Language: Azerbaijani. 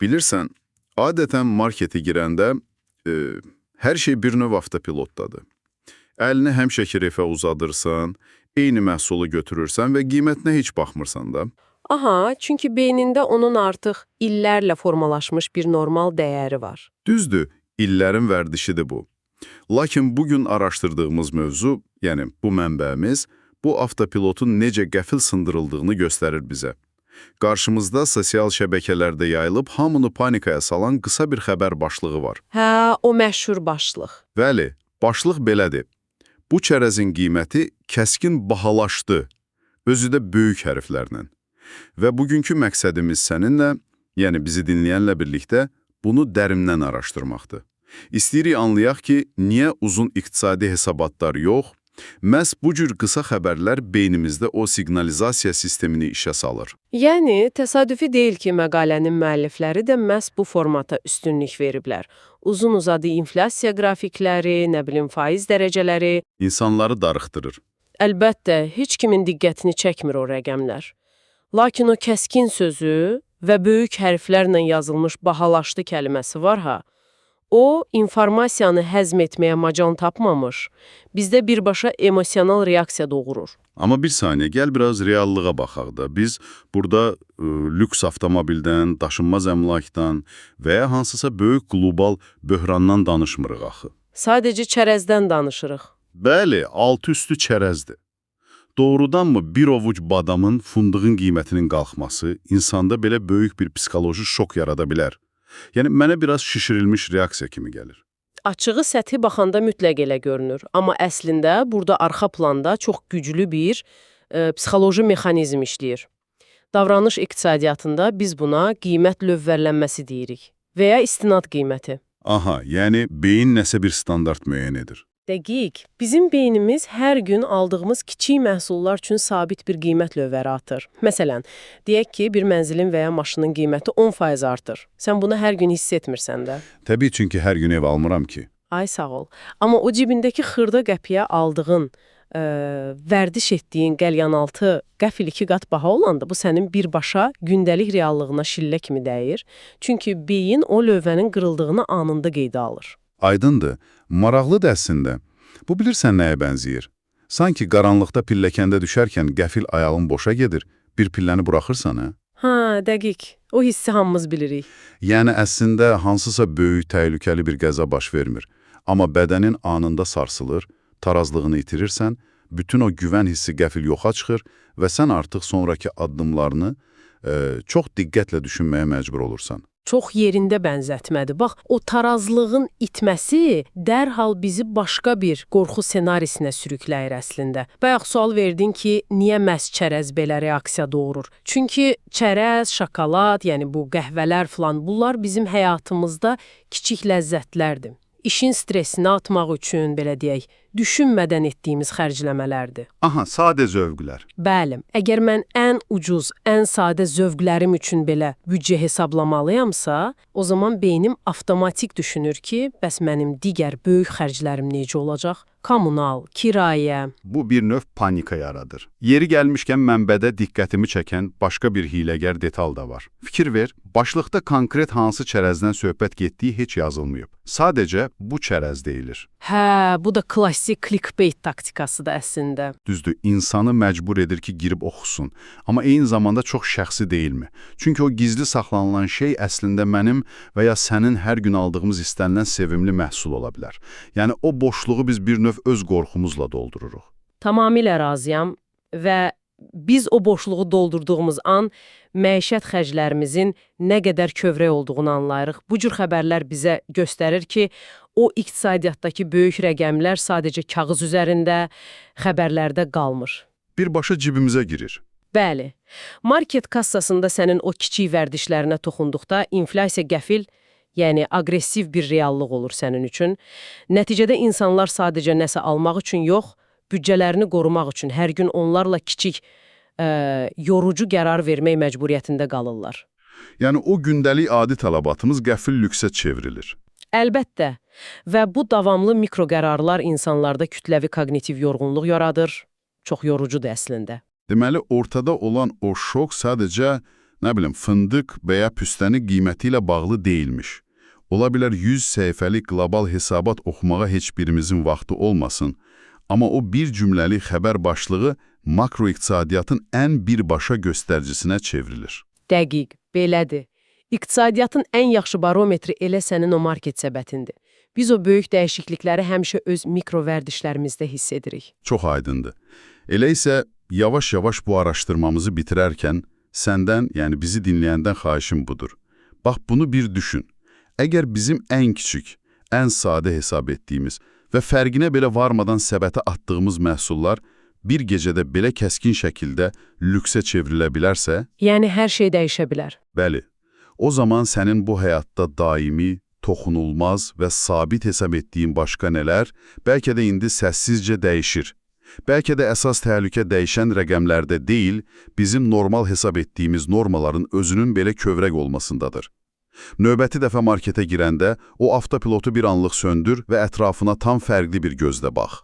Bilirsən, adətən markete girəndə e, hər şey bir növ avtopilotdadır. Əlini həmişə ki refə uzadırsan, eyni məhsulu götürürsən və qiymətinə heç baxmırsan da. Aha, çünki beynində onun artıq illərlə formalaşmış bir normal dəyəri var. Düzdür, illərin vərdişidir bu. Lakin bugün araşdırdığımız mövzu, yəni bu mənbəmiz, bu avtopilotun necə qəfil sındırıldığını göstərir bizə. Qarşımızda sosial şəbəkələrdə yayılıb hamını panikaya salan qısa bir xəbər başlığı var. Hə, o məşhur başlıq. Bəli, başlıq belədir. Bu çərəzin qiyməti kəskin bahalaşdı, özü də böyük hərflərlə. Və bugünkü məqsədimiz səninlə, yəni bizi dinləyənlə birlikdə bunu dərindən araşdırmaqdır. İstəyirik anlayaq ki, niyə uzun iqtisadi hesabatlar yox, məhz bu cür qısa xəbərlər beynimizdə o siqnalizasiya sistemini işə salır. Yəni, təsadüfi deyil ki, məqalənin müəllifləri də məhz bu formata üstünlük veriblər. Uzun-uzadı inflyasiya qrafikləri, faiz dərəcələri. İnsanları darıxdırır. Əlbəttə, heç kimin diqqətini çəkmir o rəqəmlər. Lakin o kəskin sözü və böyük hərflərlə yazılmış bahalaşdı kəlməsi var ha, o, informasiyanı həzm etməyə macal tapmamış, bizdə birbaşa emosional reaksiya doğurur. Amma bir saniyə, gəl biraz reallığa baxaq da. Biz burada lüks avtomobildən, daşınmaz əmlakdan və ya hansısa böyük qlobal böhrandan danışmırıq axı. Sadəcə çərəzdən danışırıq. Bəli, altı üstü çərəzdir. Doğrudanmı bir ovuc badamın, fındığın qiymətinin qalxması insanda belə böyük bir psixoloji şok yarada bilər? Yəni, mənə biraz şişirilmiş reaksiya kimi gəlir. Açığı səthi baxanda mütləq elə görünür. Amma əslində burada arxa planda çox güclü bir psixoloji mexanizm işləyir. Davranış iqtisadiyyatında biz buna qiymət lövvərlənməsi deyirik və ya istinad qiyməti. Aha, yəni beyin nəsə bir standart müəyyən edir. Dəqiq. Bizim beynimiz hər gün aldığımız kiçik məhsullar üçün sabit bir qiymət lövbəri atır. Məsələn, deyək ki, bir mənzilin və ya maşının qiyməti 10% artır. Sən bunu hər gün hiss etmirsən də. Təbii, çünki hər gün ev almıram ki. Ay sağ ol. Amma o cibindəki xırda qəpiyə aldığın, vərdiş etdiyin qəlyanaltı qəfil 2 qat baha olanda bu sənin birbaşa gündəlik reallığına şillə kimi dəyir. Çünki beyin o lövhənin qırıldığını anında qeydə alır. Aydındır, maraqlıdır əslində. Bu bilirsən nəyə bənzəyir? Sanki qaranlıqda pilləkəndə düşərkən qəfil ayağın boşa gedir, bir pilləni buraxırsan, hə? Hə, dəqiq. O hissi hamımız bilirik. Yəni əslində hansısa böyük, təhlükəli bir qəza baş vermir. Amma bədənin anında sarsılır, tarazlığını itirirsən, bütün o güvən hissi qəfil yoxa çıxır və sən artıq sonraki addımlarını çox diqqətlə düşünməyə məcbur olursan. Çox yerində bənzətmədir. Bax, o tarazlığın itməsi dərhal bizi başqa bir qorxu senarisinə sürükləyir əslində. Bayaq sual verdin ki, niyə məhz çərəz belə reaksiya doğurur? Çünki çərəz, şokolad, yəni bu qəhvələr falan, bunlar bizim həyatımızda kiçik ləzzətlərdir. İşin stresini atmaq üçün, belə deyək, düşünmədən etdiyimiz xərcləmələrdir. Aha, sadə zövqlər. Bəli, əgər mən ən ucuz, ən sadə zövqlərim üçün belə büdcə hesablamalıyamsa, o zaman beynim avtomatik düşünür ki, bəs mənim digər böyük xərclərim necə olacaq? Kommunal, kirayə. Bu bir növ panika yaradır. Yeri gəlmişkən mənbədə diqqətimi çəkən başqa bir hiyləgər detal da var. Fikir ver, başlıqda konkret hansı çərəzdən söhbət getdiyi heç yazılmayıb. Sadəcə bu çərəz deyilir. Hə, bu da klassik clickbait taktikasıdır əslində. Düzdür, insanı məcbur edir ki, girib oxusun. Amma eyni zamanda çox şəxsi deyilmi? Çünki o gizli saxlanılan şey əslində mənim və ya sənin hər gün aldığımız istənilən sevimli məhsul ola bilər. Yəni o boşluğu biz bir növ öz qorxumuzla doldururuq. Tamamilə razıyam və biz o boşluğu doldurduğumuz an məişət xərclərimizin nə qədər kövrək olduğunu anlayırıq. Bu cür xəbərlər bizə göstərir ki, o iqtisadiyyatdakı böyük rəqəmlər sadəcə kağız üzərində, xəbərlərdə qalmır. Birbaşa cibimizə girir. Bəli, market kassasında sənin o kiçik vərdişlərinə toxunduqda inflyasiya qəfil, yəni aqressiv bir reallıq olur sənin üçün. Nəticədə insanlar sadəcə nəsə almaq üçün yox, büdcələrini qorumaq üçün hər gün onlarla kiçik, yorucu qərar vermək məcburiyyətində qalırlar. Yəni o gündəlik adi tələbatımız qəfil lüksə çevrilir. Əlbəttə və bu davamlı mikro qərarlar insanlarda kütləvi koqnitiv yorğunluq yaradır. Çox yorucudur əslində. Deməli, ortada olan o şok sadəcə nə bilim, fındıq və ya püstəni qiyməti ilə bağlı deyilmiş. Ola bilər 100 səhifəlik qlobal hesabat oxumağa heç birimizin vaxtı olmasın, amma o bir cümləli xəbər başlığı makroiqtisadiyyatın ən birbaşa göstəricisinə çevrilir. Dəqiq, belədir. İqtisadiyyatın ən yaxşı barometri elə sənin o market səbətindir. Biz o böyük dəyişiklikləri həmişə öz mikrovərdişlərimizdə hiss edirik. Çox aydındır. Elə isə yavaş-yavaş bu araşdırmamızı bitirərkən səndən, yəni bizi dinləyəndən xahişim budur. Bax, bunu bir düşün. Əgər bizim ən kiçik, ən sadə hesab etdiyimiz və fərqinə belə varmadan səbətə atdığımız məhsullar bir gecədə belə kəskin şəkildə lüksə çevrilə bilərsə, Yəni hər şey dəyişə bilər. bəli, o zaman sənin bu həyatda daimi, toxunulmaz və sabit hesab etdiyin başqa nələr, bəlkə də indi səssizcə dəyişir. Bəlkə də əsas təhlükə dəyişən rəqəmlərdə deyil, bizim normal hesab etdiyimiz normaların özünün belə kövrək olmasındadır. Növbəti dəfə marketə girəndə o avtopilotu bir anlıq söndür və ətrafına tam fərqli bir gözlə bax.